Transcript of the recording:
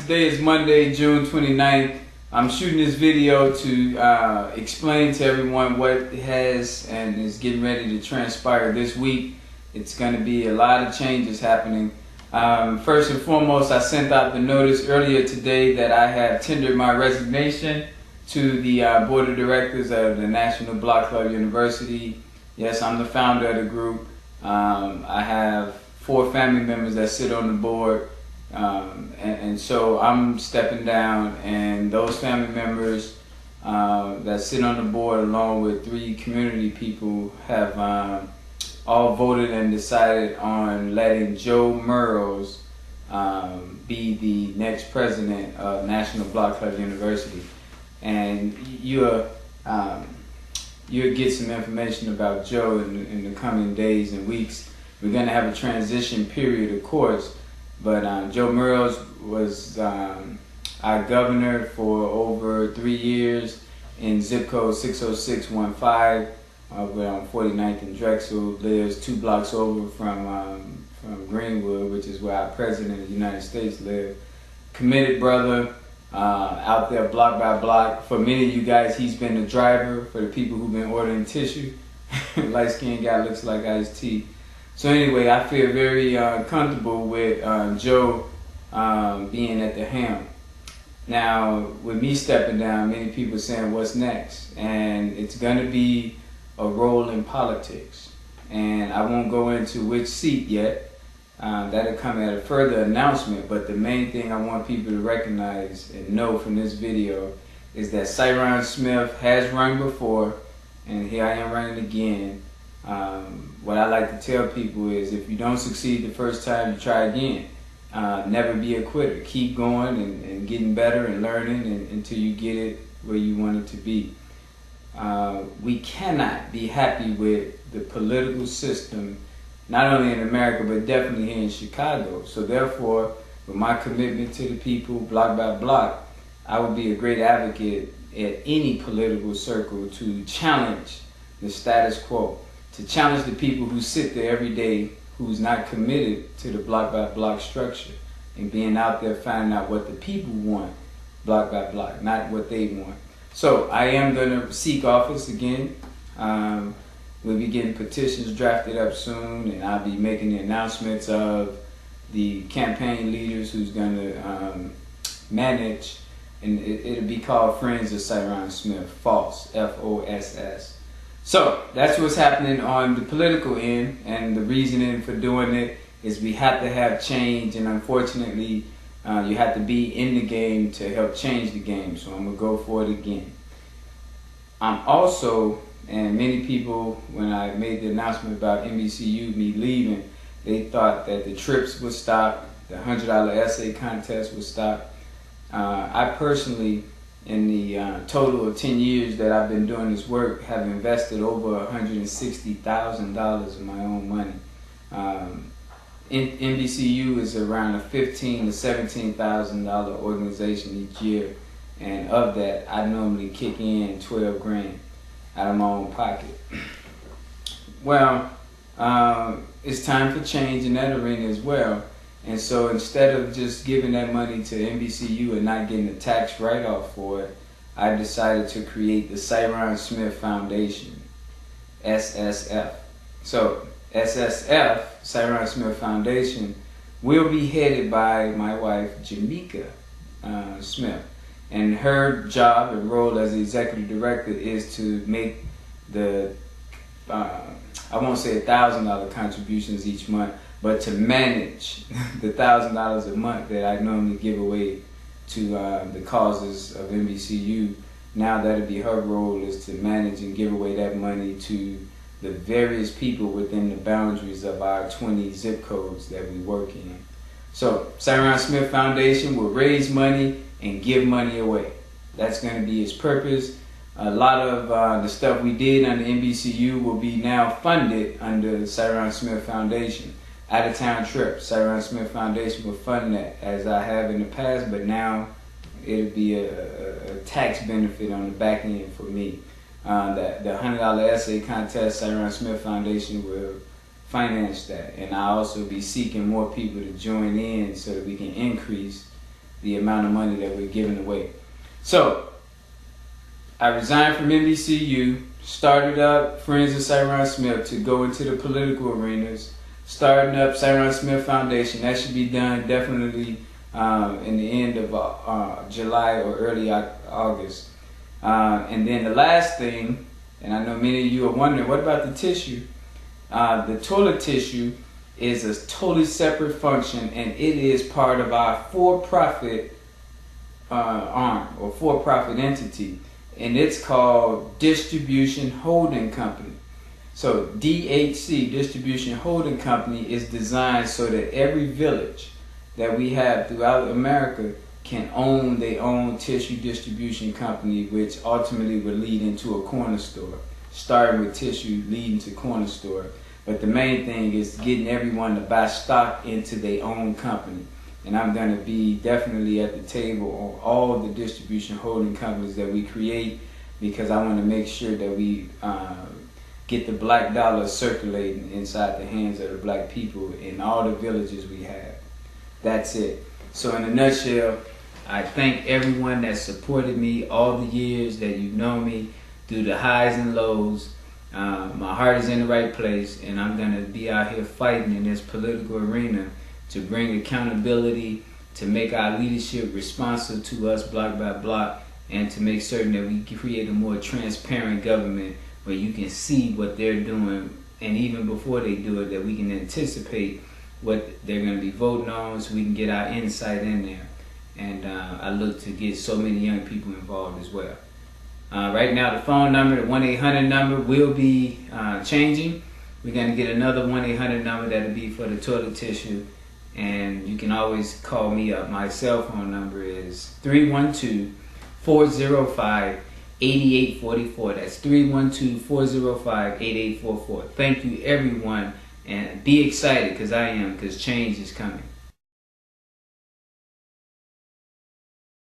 Today is Monday, June 29th. I'm shooting this video to explain to everyone what has and is getting ready to transpire this week. It's going to be a lot of changes happening. First and foremost, I sent out the notice earlier today that I have tendered my resignation to the board of directors of the National Block Club University. Yes, I'm the founder of the group. I have 4 family members that sit on the board. And so I'm stepping down, and those family members that sit on the board along with 3 community people have all voted and decided on letting Joe Murrows be the next president of National Block Club University. And you'll get some information about Joe in the coming days and weeks. We're going to have a transition period, of course. But Joe Murrows was our governor for over 3 years in zip code 60615, where on 49th and Drexel, lives 2 blocks over from Greenwood, which is where our President of the United States lives. Committed brother, out there block by block. For many of you guys, he's been the driver for the people who've been ordering tissue. Light-skinned guy looks like Ice-T. So anyway, I feel very comfortable with Joe being at the helm. Now, with me stepping down, many people are saying, what's next? And it's going to be a role in politics. And I won't go into which seat yet. That'll come at a further announcement. But the main thing I want people to recognize and know from this video is that Syron Smith has run before, and here I am running again. What I like to tell people is, if you don't succeed the first time, you try again. Never be a quitter. Keep going and getting better and learning until you get it where you want it to be. We cannot be happy with the political system, not only in America, but definitely here in Chicago. So therefore, with my commitment to the people, block by block, I would be a great advocate at any political circle to challenge the status quo, to challenge the people who sit there every day who's not committed to the block by block structure and being out there finding out what the people want block by block, not what they want. So I am going to seek office again. We'll be getting petitions drafted up soon, and I'll be making the announcements of the campaign leaders who's going to manage, and it'll be called Friends of Syron Smith, FOSS, F-O-S-S. So that's what's happening on the political end, and the reasoning for doing it is we have to have change, and unfortunately you have to be in the game to help change the game. So I'm going to go for it again. I'm also, and many people, when I made the announcement about NBCU, me leaving, they thought that the trips would stop, the $100 essay contest would stop. I personally, in the total of 10 years that I've been doing this work, have invested over $160,000 of my own money. NBCU is around a $15,000 to $17,000 organization each year, and of that, I normally kick in 12 grand out of my own pocket. Well, it's time for change in that arena as well. And so instead of just giving that money to NBCU and not getting a tax write-off for it, I decided to create the Syron Smith Foundation, SSF. So SSF, Syron Smith Foundation, will be headed by my wife, Jamaica Smith. And her job and role as the executive director is to make the, I won't say $1,000 contributions each month, but to manage the $1,000 a month that I normally give away to the causes of NBCU. Now that'll be her role, is to manage and give away that money to the various people within the boundaries of our 20 zip codes that we work in. So Syron Smith Foundation will raise money and give money away. That's going to be its purpose. A lot of the stuff we did under NBCU will be now funded under the Syron Smith Foundation. Out-of-town trips, Syron Smith Foundation will fund that, as I have in the past, but now it'll be a tax benefit on the back end for me. The $100 essay contest, Syron Smith Foundation will finance that, and I'll also be seeking more people to join in so that we can increase the amount of money that we're giving away. So I resigned from NBCU, started up Friends of Syron Smith to go into the political arenas, starting up Syron Smith Foundation. That should be done definitely in the end of July or early August. And then the last thing, and I know many of you are wondering, what about the tissue? The toilet tissue is a totally separate function, and it is part of our for-profit arm or for-profit entity, and it's called Distribution Holding Company. So DHC, Distribution Holding Company, is designed so that every village that we have throughout America can own their own tissue distribution company, which ultimately will lead into a corner store, starting with tissue leading to corner store. But the main thing is getting everyone to buy stock into their own company. And I'm going to be definitely at the table on all the distribution holding companies that we create, because I want to make sure that we get the black dollar circulating inside the hands of the black people in all the villages we have. That's it. So in a nutshell, I thank everyone that supported me all the years that you've known me, through the highs and lows. My heart is in the right place, and I'm going to be out here fighting in this political arena to bring accountability, to make our leadership responsive to us block by block, and to make certain that we create a more transparent government where you can see what they're doing, and even before they do it, that we can anticipate what they're going to be voting on, so we can get our insight in there. And I look to get so many young people involved as well. Right now, the phone number, the 1-800 number, will be changing. We're going to get another 1-800 number that'll be for the toilet tissue. And you can always call me up. My cell phone number is 312-405-8844. That's 312-405-8844. Thank you, everyone. And be excited, because I am, because change is coming.